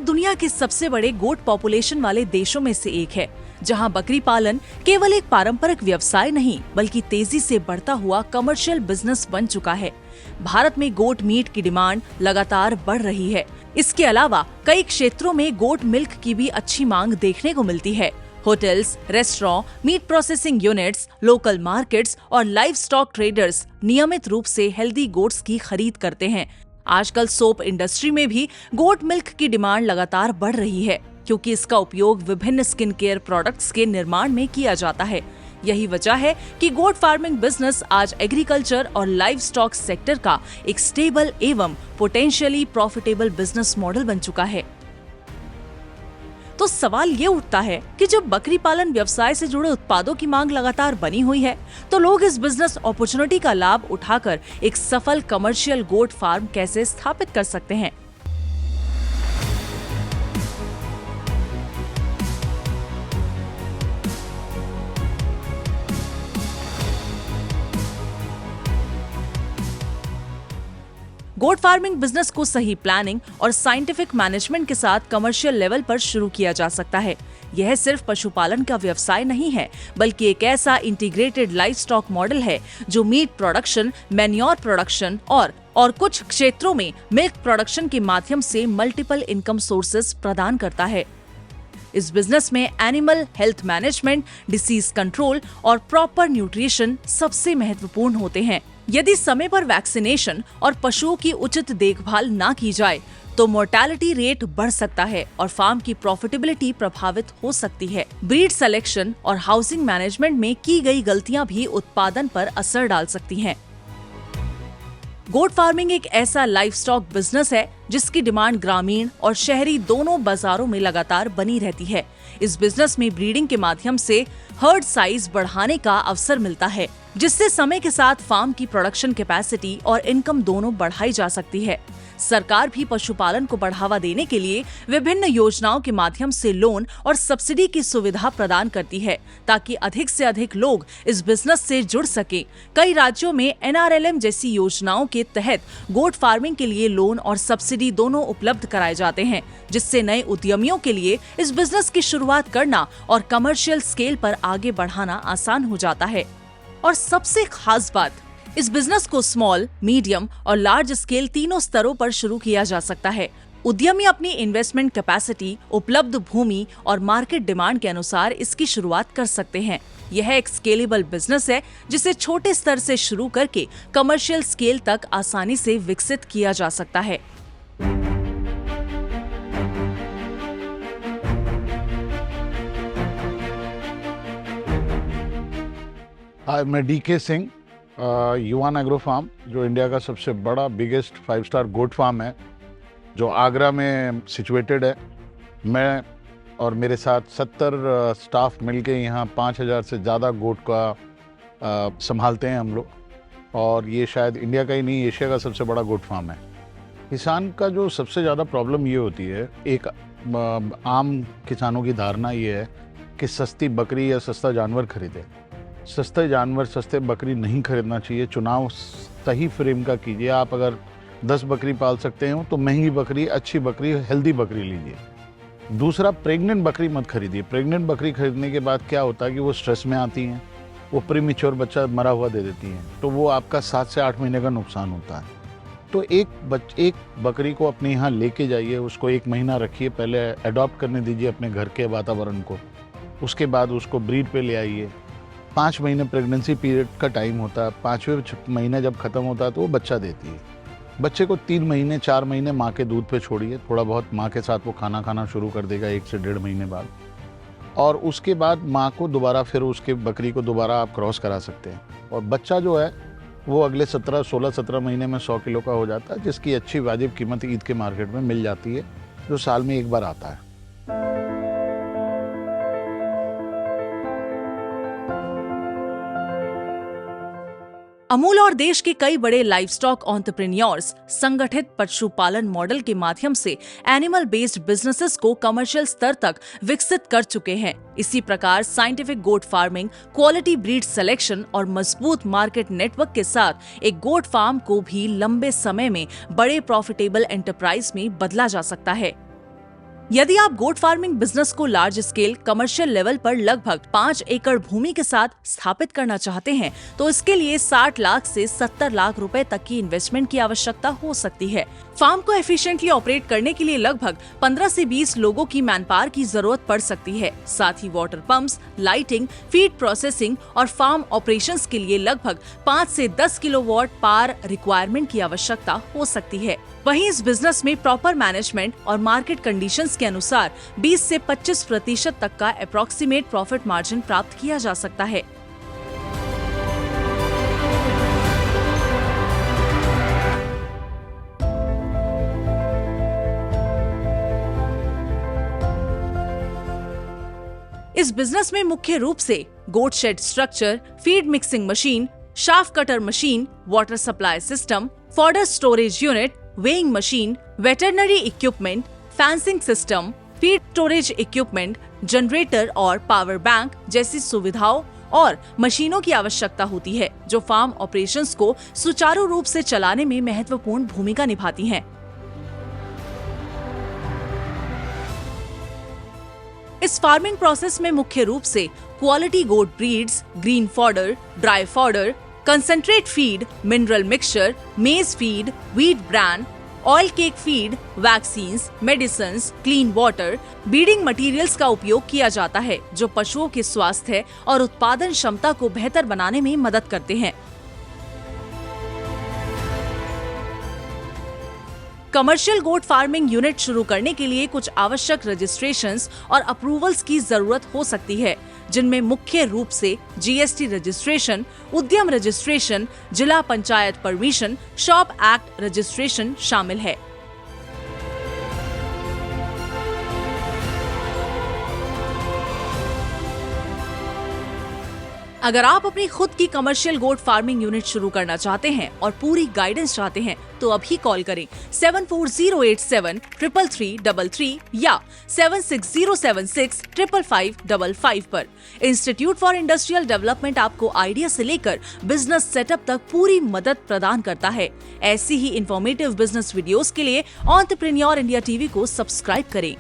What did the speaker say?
दुनिया के सबसे बड़े गोट पॉपुलेशन वाले देशों में से एक है, जहां बकरी पालन केवल एक पारंपरिक व्यवसाय नहीं बल्कि तेजी से बढ़ता हुआ कमर्शियल बिजनेस बन चुका है। भारत में गोट मीट की डिमांड लगातार बढ़ रही है। इसके अलावा कई क्षेत्रों में गोट मिल्क की भी अच्छी मांग देखने को मिलती है। Hotels, restaurant, meat processing units, local markets और लाइव स्टॉक ट्रेडर्स नियमित रूप से हेल्दी गोट्स की खरीद करते हैं। आजकल सोप इंडस्ट्री में भी गोट मिल्क की डिमांड लगातार बढ़ रही है, क्योंकि इसका उपयोग विभिन्न स्किन केयर प्रोडक्ट्स के निर्माण में किया जाता है। यही वजह है कि गोट फार्मिंग बिजनेस आज एग्रीकल्चर और लाइव स्टॉक सेक्टर का एक स्टेबल एवं पोटेंशियली प्रॉफिटेबल बिजनेस मॉडल बन चुका है। तो सवाल ये उठता है कि जब बकरी पालन व्यवसाय से जुड़े उत्पादों की मांग लगातार बनी हुई है, तो लोग इस बिजनेस अपॉर्चुनिटी का लाभ उठाकर एक सफल कमर्शियल गोट फार्म कैसे स्थापित कर सकते हैं। गोट फार्मिंग बिजनेस को सही प्लानिंग और साइंटिफिक मैनेजमेंट के साथ कमर्शियल लेवल पर शुरू किया जा सकता है। यह सिर्फ पशुपालन का व्यवसाय नहीं है, बल्कि एक ऐसा इंटीग्रेटेड लाइफ स्टॉक मॉडल है जो मीट प्रोडक्शन, मैन्योर प्रोडक्शन और कुछ क्षेत्रों में मिल्क प्रोडक्शन के माध्यम से मल्टीपल इनकम सोर्सेज प्रदान करता है। इस बिजनेस में animal health management, disease control और प्रॉपर न्यूट्रिशन सबसे महत्वपूर्ण होते हैं। यदि समय पर वैक्सीनेशन और पशुओं की उचित देखभाल ना की जाए, तो मोर्टेलिटी रेट बढ़ सकता है और फार्म की प्रॉफिटेबिलिटी प्रभावित हो सकती है। ब्रीड सिलेक्शन और हाउसिंग मैनेजमेंट में की गई गलतियां भी उत्पादन पर असर डाल सकती हैं। गोट फार्मिंग एक ऐसा लाइफ स्टॉक बिजनेस है जिसकी डिमांड ग्रामीण और शहरी दोनों बाजारों में लगातार बनी रहती है। इस बिजनेस में ब्रीडिंग के माध्यम से हर्ड साइज बढ़ाने का अवसर मिलता है, जिससे समय के साथ फार्म की प्रोडक्शन कैपेसिटी और इनकम दोनों बढ़ाई जा सकती है। सरकार भी पशुपालन को बढ़ावा देने के लिए विभिन्न योजनाओं के माध्यम से लोन और सब्सिडी की सुविधा प्रदान करती है, ताकि अधिक से अधिक लोग इस बिजनेस से जुड़ सकें। कई राज्यों में NRLM जैसी योजनाओं के तहत गोट फार्मिंग के लिए लोन और सब्सिडी दोनों उपलब्ध कराए जाते हैं, जिससे नए उद्यमियों के लिए इस बिजनेस की शुरुआत करना और कमर्शियल स्केल पर आगे बढ़ाना आसान हो जाता है। और सबसे खास बात, इस बिजनेस को स्मॉल, मीडियम और लार्ज स्केल तीनों स्तरों पर शुरू किया जा सकता है। उद्यमी अपनी इन्वेस्टमेंट कैपेसिटी, उपलब्ध भूमि और मार्केट डिमांड के अनुसार इसकी शुरुआत कर सकते हैं। यह एक स्केलेबल बिजनेस है जिसे छोटे स्तर से शुरू करके कमर्शियल स्केल तक आसानी से विकसित किया जा सकता है। हाय, मैं DK सिंह, युवान एग्रो फार्म, जो इंडिया का सबसे बड़ा बिगेस्ट 5 स्टार गोट फार्म है, जो आगरा में सिचुएटेड है। मैं और मेरे साथ 70 स्टाफ मिलके यहाँ 5000 से ज़्यादा गोट का संभालते हैं हम लोग, और ये शायद इंडिया का ही नहीं, एशिया का सबसे बड़ा गोट फार्म है। किसान का जो सबसे ज़्यादा प्रॉब्लम ये होती है, एक आम किसानों की धारणा ये है कि सस्ती बकरी या सस्ता जानवर खरीदे। सस्ते जानवर, सस्ते बकरी नहीं खरीदना चाहिए। चुनाव सही फ्रेम का कीजिए। आप अगर 10 बकरी पाल सकते हो तो महंगी बकरी, अच्छी बकरी, हेल्दी बकरी लीजिए। दूसरा, प्रेग्नेंट बकरी मत खरीदिए। प्रेग्नेंट बकरी खरीदने के बाद क्या होता है कि वो स्ट्रेस में आती हैं, वो प्रीमेच्योर बच्चा मरा हुआ दे देती हैं, तो वो आपका 7 से 8 महीने का नुकसान होता है। तो एक बकरी को अपने यहाँ लेके जाइए, उसको 1 महीना रखिए, पहले अडॉप्ट करने दीजिए अपने घर के वातावरण को। उसके बाद उसको ब्रीड पे ले आइए। 5 महीने प्रेगनेंसी पीरियड का टाइम होता है। 5वें महीने जब ख़त्म होता है तो वो बच्चा देती है। बच्चे को 3 महीने 4 महीने माँ के दूध पे छोड़िए। थोड़ा बहुत माँ के साथ वो खाना खाना शुरू कर देगा 1 से 1.5 महीने बाद, और उसके बाद माँ को दोबारा, फिर उसके बकरी को दोबारा आप क्रॉस करा सकते हैं। और बच्चा जो है वो अगले 16-17 महीने में 100 किलो का हो जाता है, जिसकी अच्छी वाजिब कीमत ईद के मार्केट में मिल जाती है, जो साल में एक बार आता है। अमूल और देश के कई बड़े लाइवस्टॉक एंटरप्रेन्योर्स संगठित पशुपालन मॉडल के माध्यम से एनिमल बेस्ड बिजनेसेस को कमर्शियल स्तर तक विकसित कर चुके हैं। इसी प्रकार scientific goat farming, quality breed selection और मजबूत मार्केट नेटवर्क के साथ एक गोट फार्म को भी लंबे समय में बड़े प्रॉफिटेबल एंटरप्राइज में बदला जा सकता है। यदि आप गोट फार्मिंग बिजनेस को लार्ज स्केल कमर्शियल लेवल पर लगभग 5 एकड़ भूमि के साथ स्थापित करना चाहते हैं, तो इसके लिए 60 लाख से 70 लाख रुपए तक की इन्वेस्टमेंट की आवश्यकता हो सकती है। फार्म को एफिशिएंटली ऑपरेट करने के लिए लगभग 15 से 20 लोगों की मैन पावर की जरूरत पड़ सकती है। साथ ही water pumps, lighting, feed processing और फार्म ऑपरेशंस के लिए लगभग 5 से 10 किलोवाट पावर रिक्वायरमेंट की आवश्यकता हो सकती है। वहीं इस बिजनेस में प्रॉपर मैनेजमेंट और मार्केट कंडीशंस के अनुसार 20 से 25% तक का अप्रॉक्सीमेट प्रॉफिट मार्जिन प्राप्त किया जा सकता है। इस बिजनेस में मुख्य रूप से goat shed structure, feed mixing machine, chaff cutter machine, water supply system, fodder storage unit, weighing machine, veterinary equipment, fencing system, feed storage equipment, generator और पावर बैंक जैसी सुविधाओं और मशीनों की आवश्यकता होती है, जो फार्म ऑपरेशंस को सुचारू रूप से चलाने में महत्वपूर्ण भूमिका निभाती हैं। इस फार्मिंग प्रोसेस में मुख्य रूप से quality goat breeds, green fodder, dry fodder, concentrate feed, mineral mixture, maize feed, wheat bran, oil cake feed, vaccines, medicines, clean water, breeding materials का उपयोग किया जाता है, जो पशुओं के स्वास्थ्य और उत्पादन क्षमता को बेहतर बनाने में मदद करते हैं। कमर्शियल गोट फार्मिंग यूनिट शुरू करने के लिए कुछ आवश्यक रजिस्ट्रेशंस और अप्रूवल्स की जरूरत हो सकती है, जिनमें मुख्य रूप से जीएसटी रजिस्ट्रेशन, उद्यम रजिस्ट्रेशन, जिला panchayat permission, shop act registration शामिल है। अगर आप अपनी खुद की कमर्शियल गोट फार्मिंग यूनिट शुरू करना चाहते हैं और पूरी गाइडेंस चाहते हैं, तो अभी कॉल करें 7408733333 या 7607655555 पर। इंस्टीट्यूट फॉर इंडस्ट्रियल डेवलपमेंट आपको आइडिया से लेकर बिजनेस सेटअप तक पूरी मदद प्रदान करता है। ऐसी ही इंफॉर्मेटिव बिजनेस वीडियोस के लिए एंटरप्रेन्योर इंडिया टीवी को सब्सक्राइब करें।